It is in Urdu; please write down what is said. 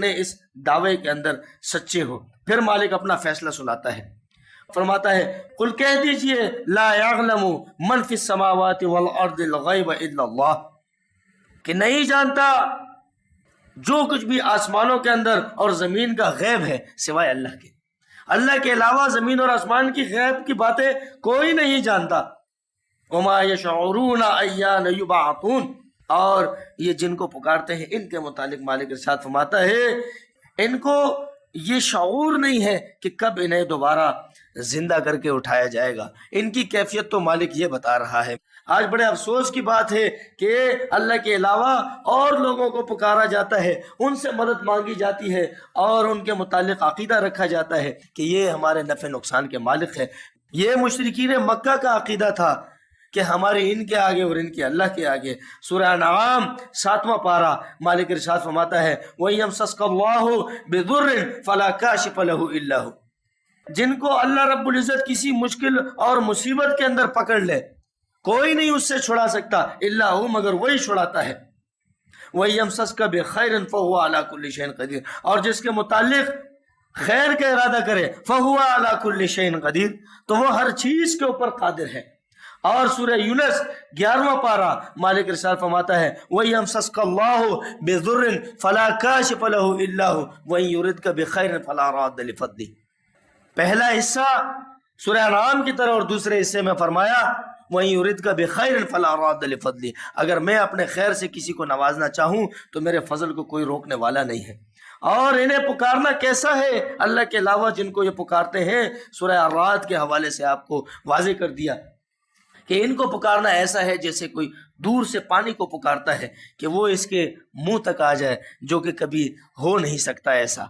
اس دعوے کے اندر سچے ہو۔ پھر مالک اپنا فیصلہ سناتا ہے، فرماتا ہے قل کہہ دیجئے لا یعلم من فی السماوات والارض الغیب الا اللہ، کہ نہیں جانتا جو کچھ بھی آسمانوں کے اندر اور زمین کا غیب ہے سوائے اللہ کے۔ اللہ کے علاوہ زمین اور آسمان کی غیب کی باتیں کوئی نہیں جانتا۔ وما یشعرون ایان یبعثون، اور یہ جن کو پکارتے ہیں ان کے متعلق مالک ارشاد فرماتا ہے ان کو یہ شعور نہیں ہے کہ کب انہیں دوبارہ زندہ کر کے اٹھایا جائے گا۔ ان کی کیفیت تو مالک یہ بتا رہا ہے۔ آج بڑے افسوس کی بات ہے کہ اللہ کے علاوہ اور لوگوں کو پکارا جاتا ہے، ان سے مدد مانگی جاتی ہے اور ان کے متعلق عقیدہ رکھا جاتا ہے کہ یہ ہمارے نفع نقصان کے مالک ہے۔ یہ مشرکین مکہ کا عقیدہ تھا کہ ہمارے ان کے آگے اور ان کے اللہ کے آگے۔ سورہ انعام 7واں پارہ مالک ارشاد فرماتا ہے وَيَمْسَسْكَ اللَّهُ بِضُرٍّ فَلَا كَاشِفَ لَهُ إِلَّا هُوَ، جن کو اللہ رب العزت کسی مشکل اور مصیبت کے اندر پکڑ لے کوئی نہیں اس سے چھڑا سکتا الا ہو، مگر وہی چھڑاتا ہے۔ وَيَمْسَسْكَ بِخَيْرٍ فَهُوَ عَلَى كُلِّ شَيْءٍ قَدِيرٌ، اور جس کے متعلق خیر کا ارادہ کرے فَهُوَ عَلَى كُلِّ شَيْءٍ قَدِيرٌ، تو وہ ہر چیز کے اوپر قادر ہے۔ اور سورہ یونس 11واں پارہ مالک ارشاد فرماتا ہے وَيَمْسَسْكَ اللَّهُ بِضُرٍّ فَلَا كَاشِفَ لَهُ إِلَّا هُوَ وَإِن يُرِدْكَ بِخَيْرٍ فَلَا رَادَّ لِفَضْلِهِ۔ پہلا حصہ سورہ انعام کی طرح، اور دوسرے حصے میں فرمایا وَإِن يُرِدْكَ بِخَيْرٍ فَلَا رَادَّ لِفَضْلِهِ، اگر میں اپنے خیر سے کسی کو نوازنا چاہوں تو میرے فضل کو کوئی روکنے والا نہیں ہے۔ اور انہیں پکارنا کیسا ہے اللہ کے علاوہ جن کو یہ پکارتے ہیں، سورہ الرعد کے حوالے سے آپ کو واضح کر دیا کہ ان کو پکارنا ایسا ہے جیسے کوئی دور سے پانی کو پکارتا ہے کہ وہ اس کے منہ تک آ جائے، جو کہ کبھی ہو نہیں سکتا ایسا۔